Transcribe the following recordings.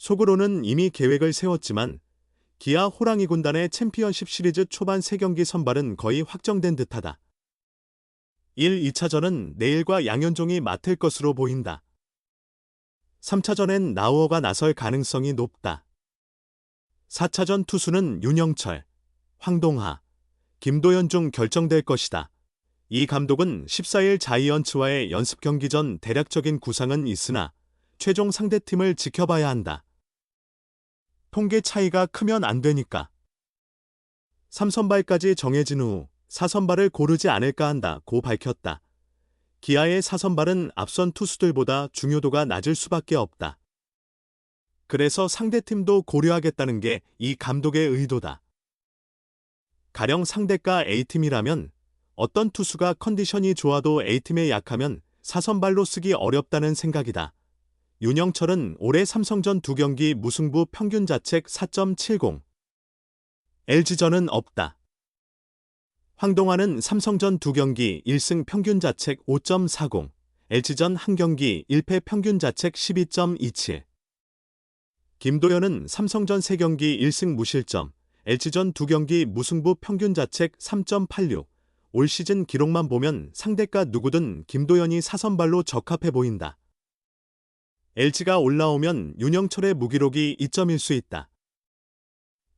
속으로는 이미 계획을 세웠지만 기아 호랑이 군단의 챔피언십 시리즈 초반 3경기 선발은 거의 확정된 듯하다. 1, 2차전은 내일과 양현종이 맡을 것으로 보인다. 3차전엔 나우어가 나설 가능성이 높다. 4차전 투수는 윤영철, 황동하, 김도현 중 결정될 것이다. 이 감독은 14일 자이언츠와의 연습 경기 전 대략적인 구상은 있으나 최종 상대팀을 지켜봐야 한다. 통계 차이가 크면 안 되니까. 3선발까지 정해진 후 4선발을 고르지 않을까 한다고 밝혔다. 기아의 4선발은 앞선 투수들보다 중요도가 낮을 수밖에 없다. 그래서 상대팀도 고려하겠다는 게 이 감독의 의도다. 가령 상대가 A팀이라면 어떤 투수가 컨디션이 좋아도 A팀에 약하면 4선발로 쓰기 어렵다는 생각이다. 윤영철은 올해 삼성전 2경기 무승부 평균 자책 4.70. LG전은 없다. 황동하는 삼성전 2경기 1승 평균 자책 5.40, LG전 1경기 1패 평균 자책 12.27. 김도현은 삼성전 3경기 1승 무실점, LG전 2경기 무승부 평균 자책 3.86. 올 시즌 기록만 보면 상대가 누구든 김도현이 4선발로 적합해 보인다. LG가 올라오면 윤영철의 무기록이 이점일 수 있다.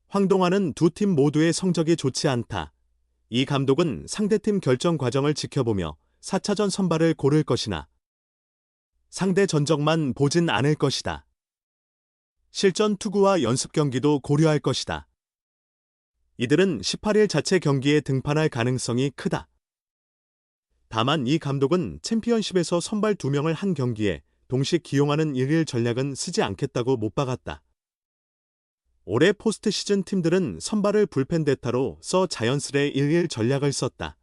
황동하는 두 팀 모두의 성적이 좋지 않다. 이 감독은 상대팀 결정 과정을 지켜보며 4차전 선발을 고를 것이나 상대 전적만 보진 않을 것이다. 실전 투구와 연습 경기도 고려할 것이다. 이들은 18일 자체 경기에 등판할 가능성이 크다. 다만 이 감독은 챔피언십에서 선발 2명을 한 경기에 동시 기용하는 일일 전략은 쓰지 않겠다고 못 박았다. 올해 포스트 시즌 팀들은 선발을 불펜 대타로 써 자연스레 일일 전략을 썼다.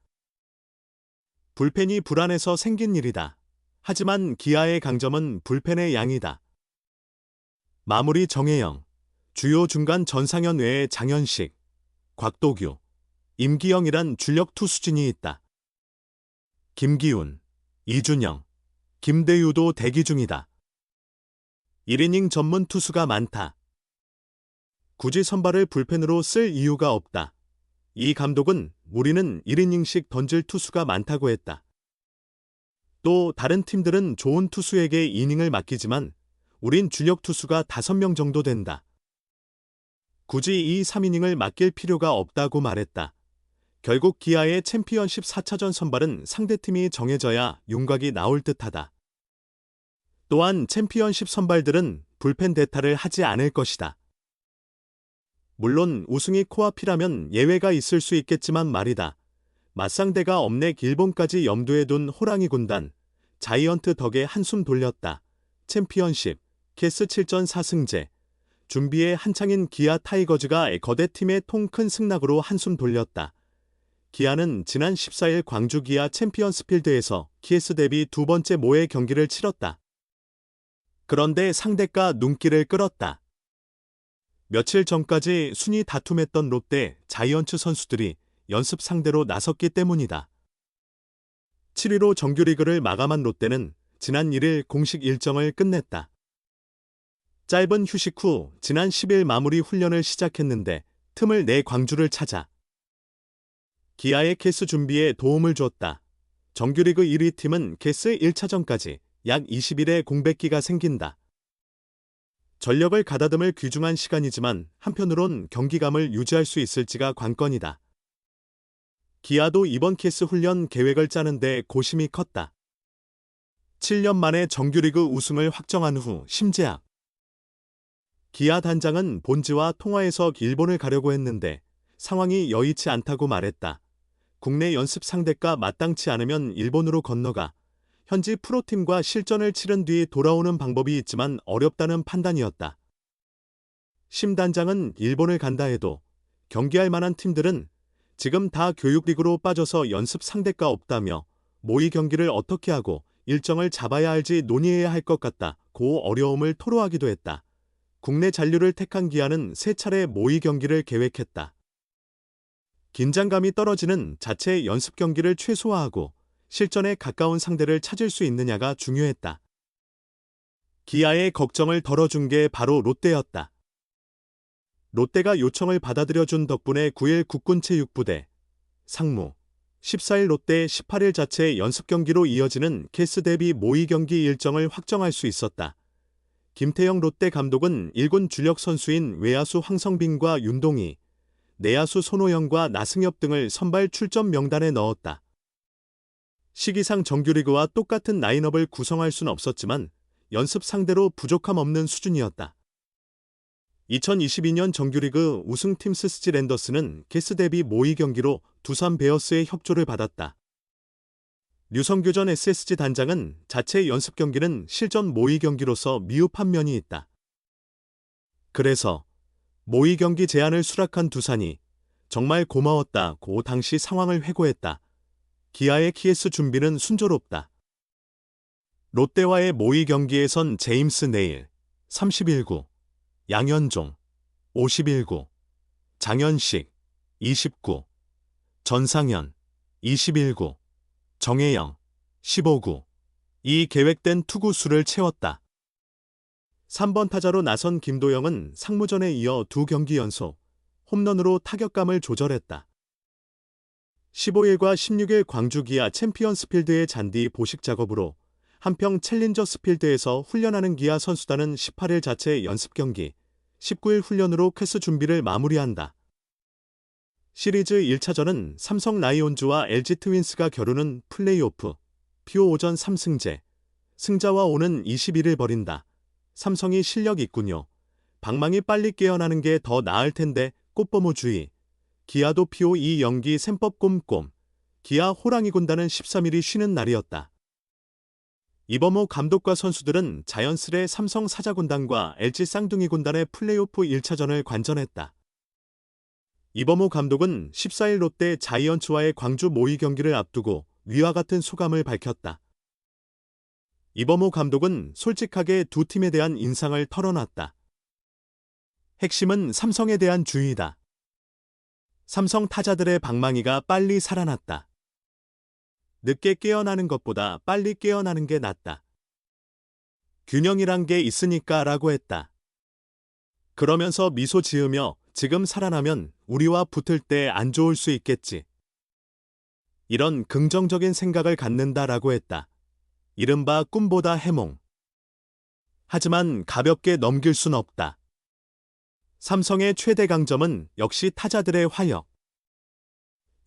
불펜이 불안해서 생긴 일이다. 하지만 기아의 강점은 불펜의 양이다. 마무리 정혜영, 주요 중간 전상현 외에 장현식, 곽도규, 임기영이란 주력 투수진이 있다. 김기훈, 이준영, 김대유도 대기 중이다. 1이닝 전문 투수가 많다. 굳이 선발을 불펜으로 쓸 이유가 없다. 이 감독은 우리는 1이닝씩 던질 투수가 많다고 했다. 또 다른 팀들은 좋은 투수에게 이닝을 맡기지만 우린 주력 투수가 5명 정도 된다. 굳이 이 3이닝을 맡길 필요가 없다고 말했다. 결국 기아의 챔피언십 4차전 선발은 상대팀이 정해져야 윤곽이 나올 듯하다. 또한 챔피언십 선발들은 불펜 대타를 하지 않을 것이다. 물론 우승이 코앞이라면 예외가 있을 수 있겠지만 말이다. 맞상대가 업넥 일본까지 염두에 둔 호랑이 군단, 자이언트 덕에 한숨 돌렸다. 챔피언십, 캐스 7전 4승제, 준비에 한창인 기아 타이거즈가 거대팀의 통 큰 승낙으로 한숨 돌렸다. 기아는 지난 14일 광주 기아 챔피언스필드에서 키에스 대비 2번째 모의 경기를 치렀다. 그런데 상대가 눈길을 끌었다. 며칠 전까지 순위 다툼했던 롯데, 자이언츠 선수들이 연습 상대로 나섰기 때문이다. 7위로 정규리그를 마감한 롯데는 지난 1일 공식 일정을 끝냈다. 짧은 휴식 후 지난 10일 마무리 훈련을 시작했는데 틈을 내 광주를 찾아 기아의 캐스 준비에 도움을 줬다. 정규리그 1위 팀은 캐스 1차전까지 약 20일의 공백기가 생긴다. 전력을 가다듬을 귀중한 시간이지만 한편으론 경기감을 유지할 수 있을지가 관건이다. 기아도 이번 캐스 훈련 계획을 짜는데 고심이 컸다. 7년 만에 정규리그 우승을 확정한 후 심재학. 기아 단장은 본지와 통화에서 일본을 가려고 했는데 상황이 여의치 않다고 말했다. 국내 연습 상대가 마땅치 않으면 일본으로 건너가 현지 프로팀과 실전을 치른 뒤 돌아오는 방법이 있지만 어렵다는 판단이었다. 심 단장은 일본을 간다 해도 경기할 만한 팀들은 지금 다 교육리그로 빠져서 연습 상대가 없다며 모의 경기를 어떻게 하고 일정을 잡아야 할지 논의해야 할 것 같다고 어려움을 토로하기도 했다. 국내 잔류를 택한 기아는 3차례 모의 경기를 계획했다. 긴장감이 떨어지는 자체 연습 경기를 최소화하고 실전에 가까운 상대를 찾을 수 있느냐가 중요했다. 기아의 걱정을 덜어준 게 바로 롯데였다. 롯데가 요청을 받아들여준 덕분에 9일 국군체육부대, 상무, 14일 롯데 18일 자체 연습 경기로 이어지는 캐스 대비 모의 경기 일정을 확정할 수 있었다. 김태형 롯데 감독은 1군 주력 선수인 외야수 황성빈과 윤동희, 내야수 손호영과 나승엽 등을 선발 출전 명단에 넣었다. 시기상 정규리그와 똑같은 라인업을 구성할 수는 없었지만 연습 상대로 부족함 없는 수준이었다. 2022년 정규리그 우승팀 스스지 랜더스는 캐스 대비 모의 경기로 두산 베어스의 협조를 받았다. 류성규 전 SSG 단장은 자체 연습 경기는 실전 모의 경기로서 미흡한 면이 있다. 그래서 모의 경기 제안을 수락한 두산이 정말 고마웠다고 당시 상황을 회고했다. 기아의 KS 준비는 순조롭다. 롯데와의 모의 경기에선 제임스 네일, 31구, 양현종, 51구, 장현식, 29, 전상현, 21구, 정혜영, 15구, 이 계획된 투구 수를 채웠다. 3번 타자로 나선 김도영은 상무전에 이어 2경기 연속 홈런으로 타격감을 조절했다. 15일과 16일 광주 기아 챔피언스필드의 잔디 보식 작업으로 한평 챌린저스필드에서 훈련하는 기아 선수단은 18일 자체 연습 경기, 19일 훈련으로 캐스 준비를 마무리한다. 시리즈 1차전은 삼성 라이온즈와 LG 트윈스가 겨루는 플레이오프, 피오 오전 3승제, 승자와 오는 21일 벌인다. 삼성이 실력 있군요. 방망이 빨리 깨어나는 게 더 나을 텐데 꽃버무 주의. 기아도 피오 2연기 셈법 꼼꼼. 기아 호랑이 군단은 13일이 쉬는 날이었다. 이범호 감독과 선수들은 자연스레 삼성 사자군단과 LG 쌍둥이 군단의 플레이오프 1차전을 관전했다. 이범호 감독은 14일 롯데 자이언츠와의 광주 모의 경기를 앞두고 위와 같은 소감을 밝혔다. 이범호 감독은 솔직하게 두 팀에 대한 인상을 털어놨다. 핵심은 삼성에 대한 주의다. 삼성 타자들의 방망이가 빨리 살아났다. 늦게 깨어나는 것보다 빨리 깨어나는 게 낫다. 균형이란 게 있으니까 라고 했다. 그러면서 미소 지으며 지금 살아나면 우리와 붙을 때 안 좋을 수 있겠지. 이런 긍정적인 생각을 갖는다라고 했다. 이른바 꿈보다 해몽. 하지만 가볍게 넘길 순 없다. 삼성의 최대 강점은 역시 타자들의 화력.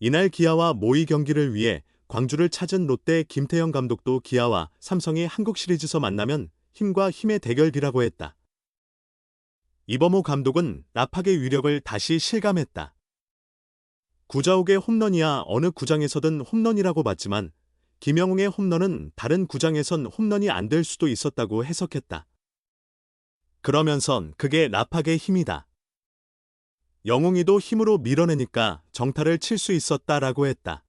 이날 기아와 모의 경기를 위해 광주를 찾은 롯데 김태형 감독도 기아와 삼성이 한국 시리즈에서 만나면 힘과 힘의 대결이라고 했다. 이범호 감독은 라팍의 위력을 다시 실감했다. 구자욱의 홈런이야 어느 구장에서든 홈런이라고 봤지만 김영웅의 홈런은 다른 구장에선 홈런이 안 될 수도 있었다고 해석했다. 그러면선 그게 라팍의 힘이다. 영웅이도 힘으로 밀어내니까 정타를 칠 수 있었다라고 했다.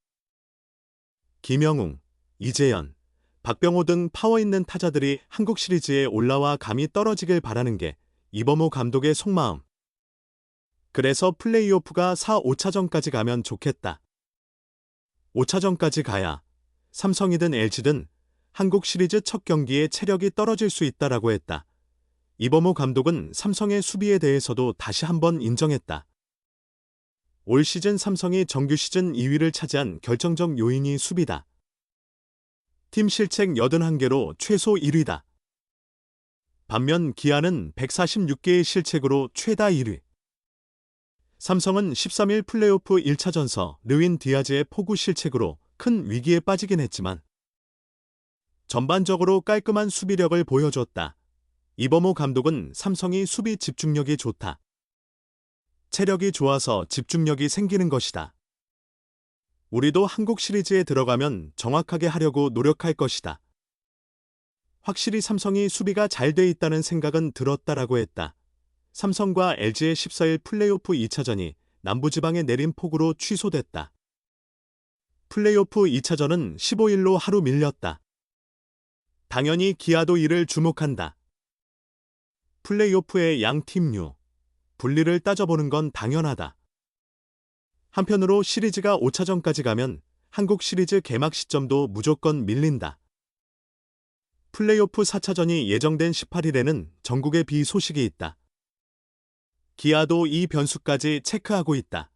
김영웅, 이재현, 박병호 등 파워 있는 타자들이 한국 시리즈에 올라와 감이 떨어지길 바라는 게 이범호 감독의 속마음. 그래서 플레이오프가 4, 5차전까지 가면 좋겠다. 5차전까지 가야 삼성이든 LG든 한국 시리즈 첫 경기에 체력이 떨어질 수 있다라고 했다. 이범호 감독은 삼성의 수비에 대해서도 다시 한번 인정했다. 올 시즌 삼성이 정규 시즌 2위를 차지한 결정적 요인이 수비다. 팀 실책 81개로 최소 1위다. 반면 기아는 146개의 실책으로 최다 1위. 삼성은 13일 플레이오프 1차전서 르윈 디아즈의 포구 실책으로 큰 위기에 빠지긴 했지만 전반적으로 깔끔한 수비력을 보여줬다. 이범호 감독은 삼성이 수비 집중력이 좋다. 체력이 좋아서 집중력이 생기는 것이다. 우리도 한국 시리즈에 들어가면 정확하게 하려고 노력할 것이다. 확실히 삼성이 수비가 잘 돼 있다는 생각은 들었다라고 했다. 삼성과 LG의 14일 플레이오프 2차전이 남부지방에 내린 폭우로 취소됐다. 플레이오프 2차전은 15일로 하루 밀렸다. 당연히 기아도 이를 주목한다. 플레이오프의 양 팀류, 분리를 따져보는 건 당연하다. 한편으로 시리즈가 5차전까지 가면 한국 시리즈 개막 시점도 무조건 밀린다. 플레이오프 4차전이 예정된 18일에는 전국에 비 소식이 있다. 기아도 이 변수까지 체크하고 있다.